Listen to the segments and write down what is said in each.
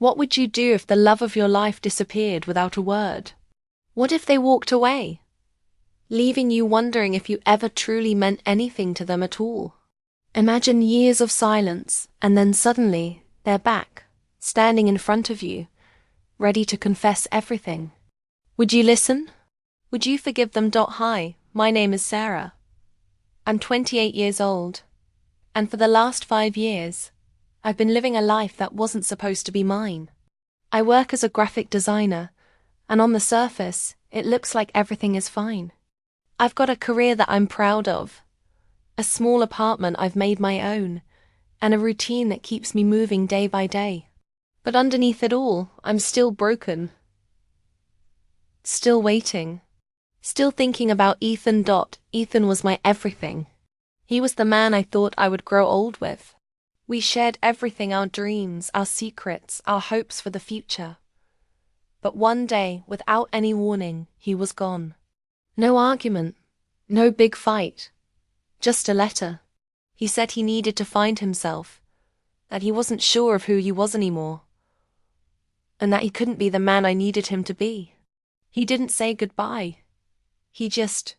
What would you do if the love of your life disappeared without a word? What if they walked away, leaving you wondering if you ever truly meant anything to them at all? Imagine years of silence, and then suddenly, they're back, standing in front of you, ready to confess everything. Would you listen? Would you forgive them? Hi, my name is Sarah. I'm 28 years old, and for the last 5 years, I've been living a life that wasn't supposed to be mine. I work as a graphic designer, and on the surface, it looks like everything is fine. I've got a career that I'm proud of, a small apartment I've made my own, and a routine that keeps me moving day by day. But underneath it all, I'm still broken. Still waiting. Still thinking about Ethan. Ethan was my everything. He was the man I thought I would grow old with. We shared everything, our dreams, our secrets, our hopes for the future. But one day, without any warning, he was gone. No argument, no big fight, just a letter. He said he needed to find himself, that he wasn't sure of who he was anymore, and that he couldn't be the man I needed him to be. He didn't say goodbye. He just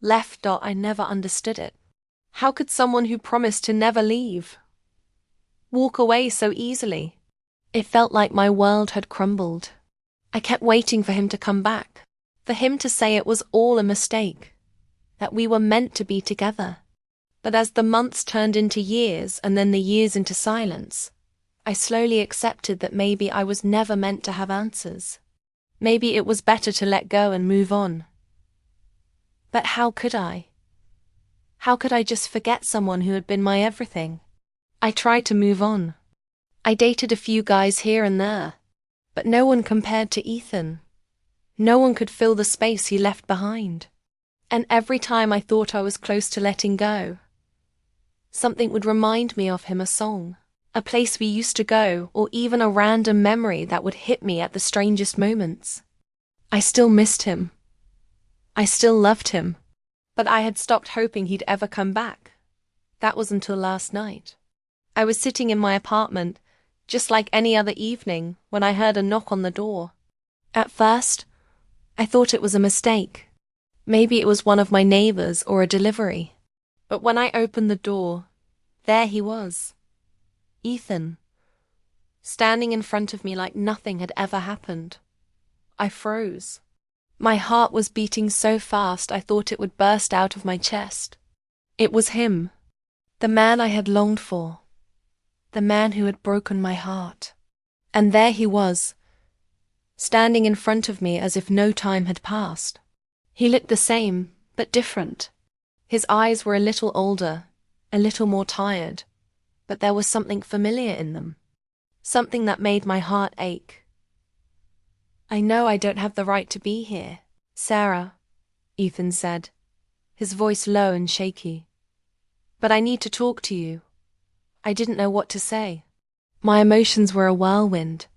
left. I never understood it. How could someone who promised to never leave walk away so easily? It felt like my world had crumbled. I kept waiting for him to come back, for him to say it was all a mistake, that we were meant to be together. But as the months turned into years and then the years into silence, I slowly accepted that maybe I was never meant to have answers. Maybe it was better to let go and move on. But how could I? How could I just forget someone who had been my everything? I tried to move on. I dated a few guys here and there, but no one compared to Ethan. No one could fill the space he left behind. And every time I thought I was close to letting go, something would remind me of him, a song, a place we used to go, or even a random memory that would hit me at the strangest moments. I still missed him. I still loved him, but I had stopped hoping he'd ever come back. That was until last night. I was sitting in my apartment, just like any other evening, when I heard a knock on the door. At first, I thought it was a mistake. Maybe it was one of my neighbors or a delivery. But when I opened the door, there he was. Ethan, standing in front of me like nothing had ever happened. I froze. My heart was beating so fast I thought it would burst out of my chest. It was him, the man I had longed for, the man who had broken my heart. And there he was, standing in front of me as if no time had passed. He looked the same, but different. His eyes were a little older, a little more tired, but there was something familiar in them, something that made my heart ache. I know I don't have the right to be here, Sarah, Ethan said, his voice low and shaky. But I need to talk to you. I didn't know what to say. My emotions were a whirlwind.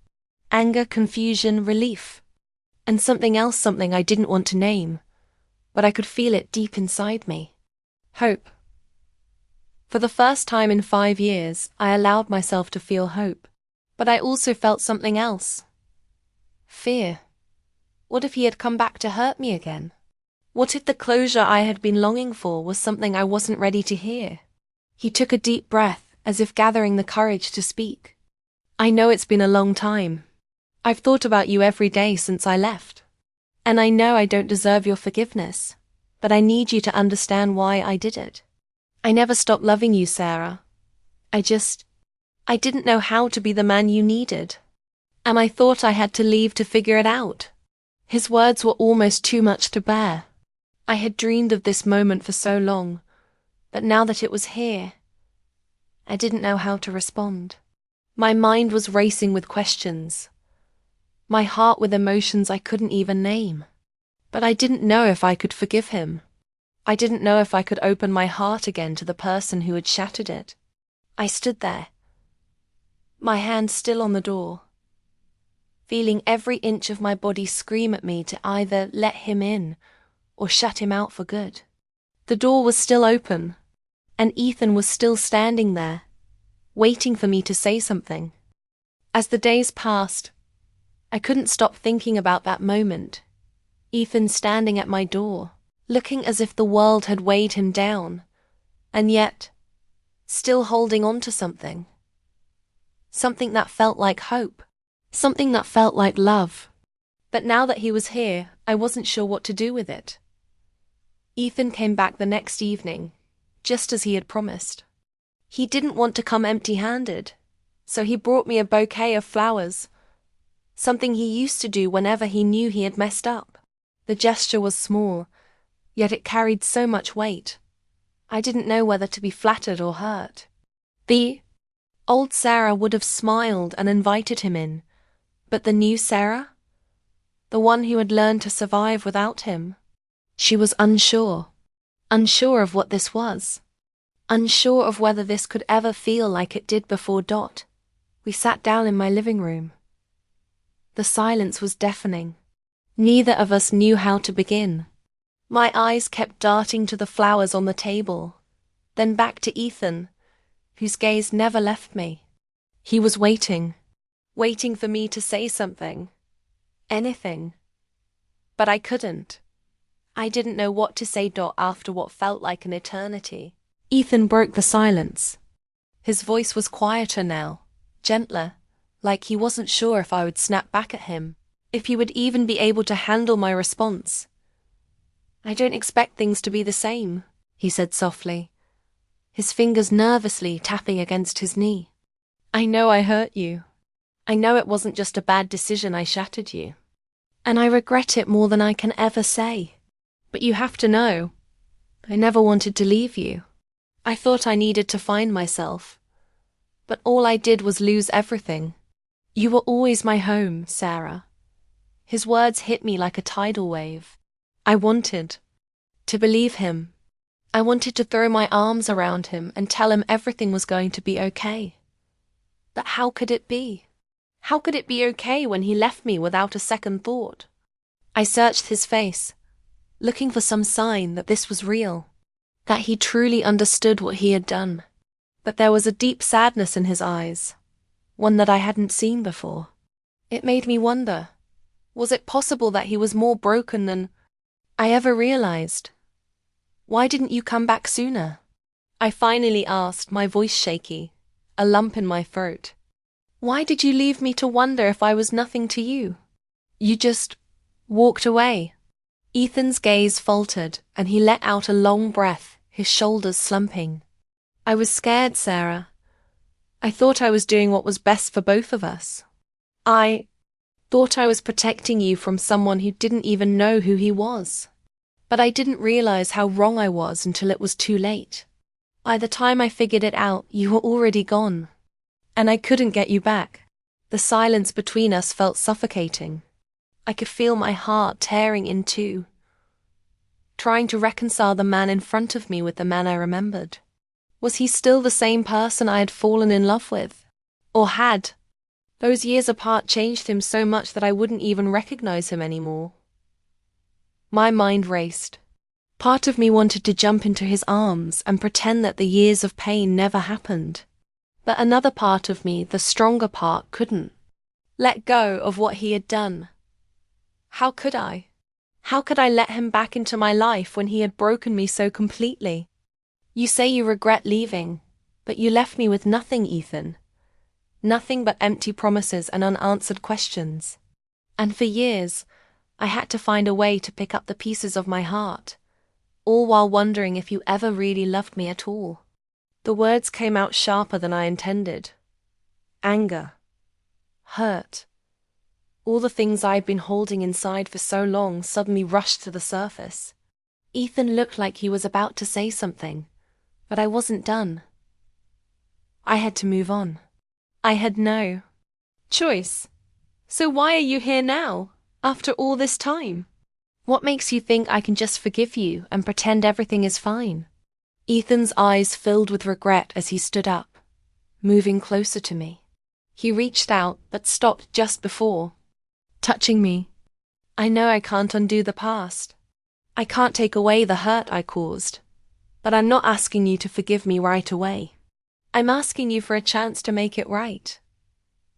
Anger, confusion, relief, and something else, something I didn't want to name, but I could feel it deep inside me. Hope. For the first time in 5 years, I allowed myself to feel hope, but I also felt something else. Fear. What if he had come back to hurt me again? What if the closure I had been longing for was something I wasn't ready to hear? He took a deep breath, as if gathering the courage to speak. I know it's been a long time. I've thought about you every day since I left. And I know I don't deserve your forgiveness, but I need you to understand why I did it. I never stopped loving you, Sarah. I didn't know how to be the man you needed. And I thought I had to leave to figure it out. His words were almost too much to bear. I had dreamed of this moment for so long, but now that it was here, I didn't know how to respond. My mind was racing with questions, my heart with emotions I couldn't even name. But I didn't know if I could forgive him. I didn't know if I could open my heart again to the person who had shattered it. I stood there, my hand still on the door, feeling every inch of my body scream at me to either let him in or shut him out for good. The door was still open, and Ethan was still standing there, waiting for me to say something. As the days passed, I couldn't stop thinking about that moment. Ethan standing at my door, looking as if the world had weighed him down, and yet, still holding on to something. Something that felt like hope. Something that felt like love. But now that he was here, I wasn't sure what to do with it. Ethan came back the next evening, just as he had promised. He didn't want to come empty-handed, so he brought me a bouquet of flowers, something he used to do whenever he knew he had messed up. The gesture was small, yet it carried so much weight. I didn't know whether to be flattered or hurt. The old Sarah would have smiled and invited him in, but the new Sarah, the one who had learned to survive without him, she was unsure of what this was, unsure of whether this could ever feel like it did before. We sat down in my living room. The silence was deafening. Neither of us knew how to begin. My eyes kept darting to the flowers on the table, then back to Ethan, whose gaze never left me. He was waiting for me to say something, anything. But I couldn't. I didn't know what to say. After what felt like an eternity, Ethan broke the silence. His voice was quieter now, gentler, like he wasn't sure if I would snap back at him, if he would even be able to handle my response. "I don't expect things to be the same," he said softly, his fingers nervously tapping against his knee. "I know I hurt you. I know it wasn't just a bad decision I shattered you. And I regret it more than I can ever say. But you have to know, I never wanted to leave you. I thought I needed to find myself. But all I did was lose everything. You were always my home, Sarah." His words hit me like a tidal wave. I wanted to believe him. I wanted to throw my arms around him and tell him everything was going to be okay. But how could it be? How could it be okay when he left me without a second thought? I searched his face, looking for some sign that this was real, that he truly understood what he had done. But there was a deep sadness in his eyes, one that I hadn't seen before. It made me wonder, was it possible that he was more broken than I ever realized? "Why didn't you come back sooner?" I finally asked, my voice shaky, a lump in my throat. "Why did you leave me to wonder if I was nothing to you? You just walked away." Ethan's gaze faltered, and he let out a long breath, his shoulders slumping. "I was scared, Sarah. I thought I was doing what was best for both of us. I thought I was protecting you from someone who didn't even know who he was. But I didn't realize how wrong I was until it was too late. By the time I figured it out, you were already gone. And I couldn't get you back." The silence between us felt suffocating. I could feel my heart tearing in two, trying to reconcile the man in front of me with the man I remembered. Was he still the same person I had fallen in love with? Or had those years apart changed him so much that I wouldn't even recognize him anymore? My mind raced. Part of me wanted to jump into his arms and pretend that the years of pain never happened. But another part of me, the stronger part, couldn't let go of what he had done. How could I? How could I let him back into my life when he had broken me so completely? "You say you regret leaving, but you left me with nothing, Ethan. Nothing but empty promises and unanswered questions. And for years, I had to find a way to pick up the pieces of my heart, all while wondering if you ever really loved me at all." The words came out sharper than I intended. Anger, hurt, all the things I had been holding inside for so long suddenly rushed to the surface. Ethan looked like he was about to say something, but I wasn't done. I had to move on. I had no choice. "So why are you here now, after all this time? What makes you think I can just forgive you and pretend everything is fine?" Ethan's eyes filled with regret as he stood up, moving closer to me. He reached out but stopped just before touching me. "I know I can't undo the past. I can't take away the hurt I caused. But I'm not asking you to forgive me right away. I'm asking you for a chance to make it right.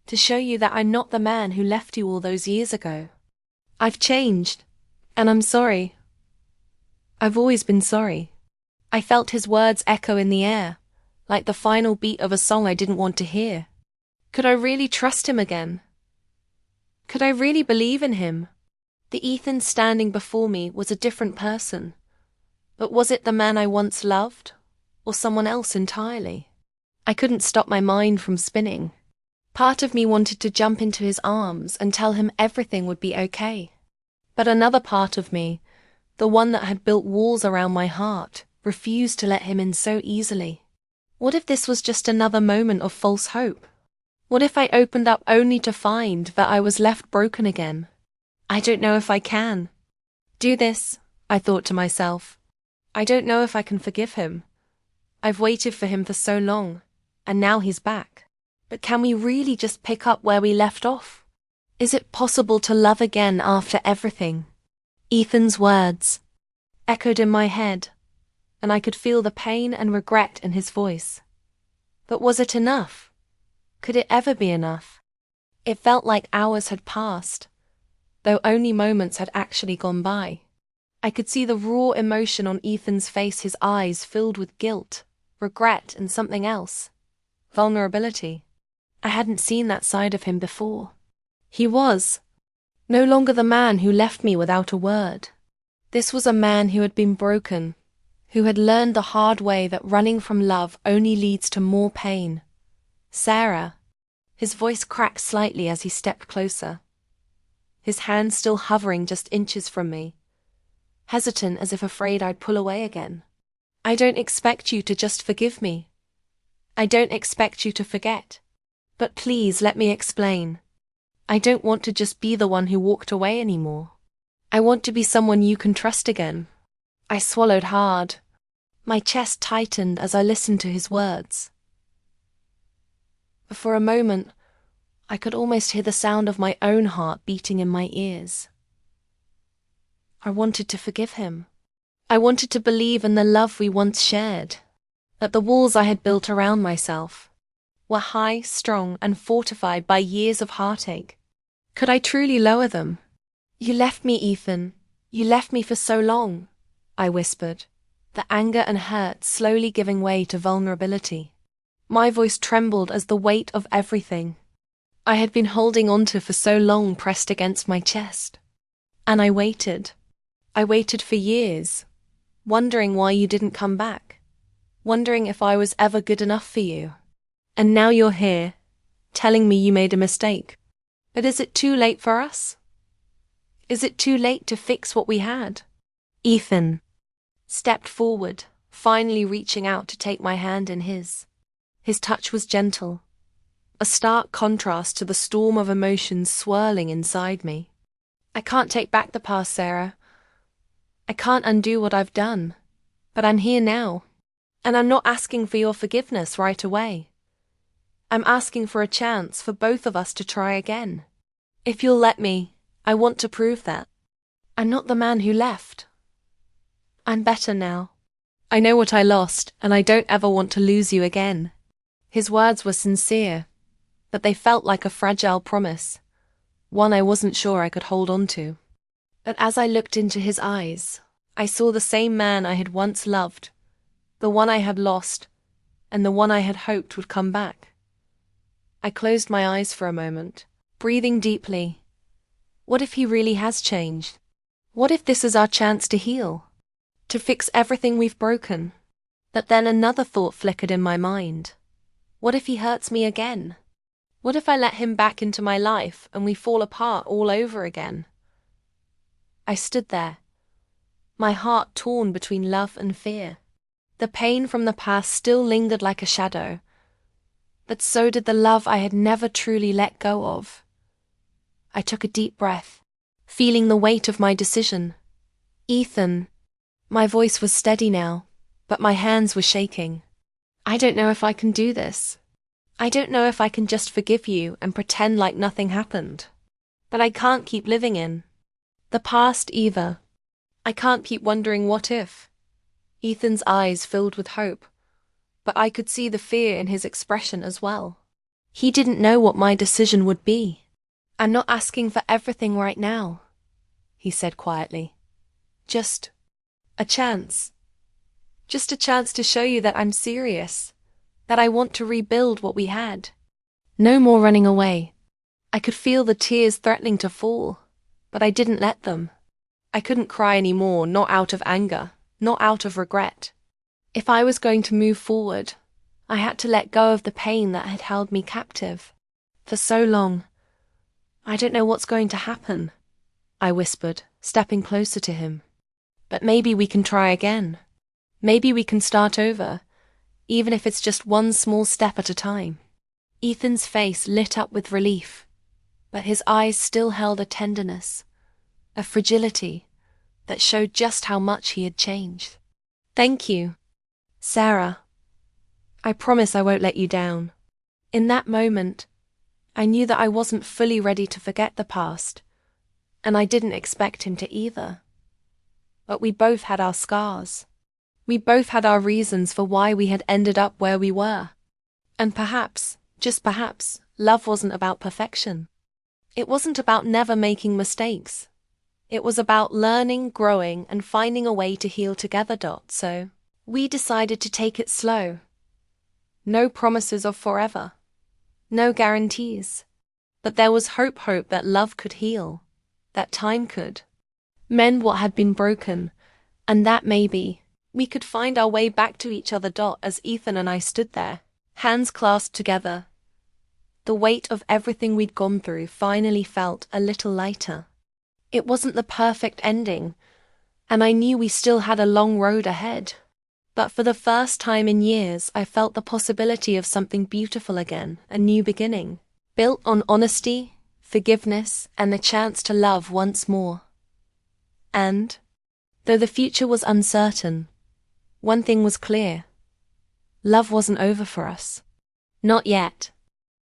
To show you that I'm not the man who left you all those years ago. I've changed, and I'm sorry. I've always been sorry. I felt his words echo in the air, like the final beat of a song I didn't want to hear. Could I really trust him again? Could I really believe in him? The Ethan standing before me was a different person. But was it the man I once loved, or someone else entirely? I couldn't stop my mind from spinning. Part of me wanted to jump into his arms and tell him everything would be okay. But another part of me, the one that had built walls around my heart, refused to let him in so easily. What if this was just another moment of false hope? What if I opened up only to find that I was left broken again? I don't know if I can do this, I thought to myself. I don't know if I can forgive him. I've waited for him for so long, and now he's back. But can we really just pick up where we left off? Is it possible to love again after everything? Ethan's words echoed in my head, and I could feel the pain and regret in his voice. But was it enough? Could it ever be enough? It felt like hours had passed, though only moments had actually gone by. I could see the raw emotion on Ethan's face, his eyes filled with guilt, regret, and something else. Vulnerability. I hadn't seen that side of him before. He was no longer the man who left me without a word. This was a man who had been broken, who had learned the hard way that running from love only leads to more pain. Sarah. His voice cracked slightly as he stepped closer, his hand still hovering just inches from me, hesitant as if afraid I'd pull away again. I don't expect you to just forgive me. I don't expect you to forget. But please let me explain. I don't want to just be the one who walked away anymore. I want to be someone you can trust again. I swallowed hard. My chest tightened as I listened to his words. For a moment, I could almost hear the sound of my own heart beating in my ears. I wanted to forgive him. I wanted to believe in the love we once shared, that the walls I had built around myself were high, strong, and fortified by years of heartache. Could I truly lower them? You left me, Ethan. You left me for so long, I whispered, the anger and hurt slowly giving way to vulnerability. My voice trembled as the weight of everything I had been holding onto for so long pressed against my chest. And I waited. I waited for years, wondering why you didn't come back, wondering if I was ever good enough for you. And now you're here, telling me you made a mistake. But is it too late for us? Is it too late to fix what we had? Ethan stepped forward, finally reaching out to take my hand in his. His touch was gentle, a stark contrast to the storm of emotions swirling inside me. I can't take back the past, Sarah. I can't undo what I've done. But I'm here now, and I'm not asking for your forgiveness right away. I'm asking for a chance for both of us to try again. If you'll let me, I want to prove that I'm not the man who left. I'm better now. I know what I lost, and I don't ever want to lose you again. His words were sincere, but they felt like a fragile promise, one I wasn't sure I could hold on to. But as I looked into his eyes, I saw the same man I had once loved, the one I had lost, and the one I had hoped would come back. I closed my eyes for a moment, breathing deeply. What if he really has changed? What if this is our chance to heal? To fix everything we've broken? But then another thought flickered in my mind. What if he hurts me again? What if I let him back into my life and we fall apart all over again? I stood there, my heart torn between love and fear. The pain from the past still lingered like a shadow, but so did the love I had never truly let go of. I took a deep breath, feeling the weight of my decision. Ethan. My voice was steady now, but my hands were shaking. I don't know if I can do this. I don't know if I can just forgive you and pretend like nothing happened. But I can't keep living in the past either. I can't keep wondering what if. Ethan's eyes filled with hope, but I could see the fear in his expression as well. He didn't know what my decision would be. I'm not asking for everything right now, he said quietly. Just a chance. Just a chance to show you that I'm serious, that I want to rebuild what we had. No more running away. I could feel the tears threatening to fall, but I didn't let them. I couldn't cry anymore, not out of anger, not out of regret. If I was going to move forward, I had to let go of the pain that had held me captive for so long. I don't know what's going to happen, I whispered, stepping closer to him. But maybe we can try again. Maybe we can start over, even if it's just one small step at a time. Ethan's face lit up with relief, but his eyes still held a tenderness, a fragility that showed just how much he had changed. Thank you, Sarah. I promise I won't let you down. In that moment, I knew that I wasn't fully ready to forget the past, and I didn't expect him to either. But we both had our scars. We both had our reasons for why we had ended up where we were. And perhaps, just perhaps, love wasn't about perfection. It wasn't about never making mistakes. It was about learning, growing, and finding a way to heal together. So we decided to take it slow. No promises of forever. No guarantees. But there was hope that love could heal, that time could mend what had been broken, and that maybe we could find our way back to each other. As Ethan and I stood there, hands clasped together, the weight of everything we'd gone through finally felt a little lighter. It wasn't the perfect ending, and I knew we still had a long road ahead. But for the first time in years, I felt the possibility of something beautiful again, a new beginning, built on honesty, forgiveness, and the chance to love once more. And, though the future was uncertain, one thing was clear. Love wasn't over for us. Not yet.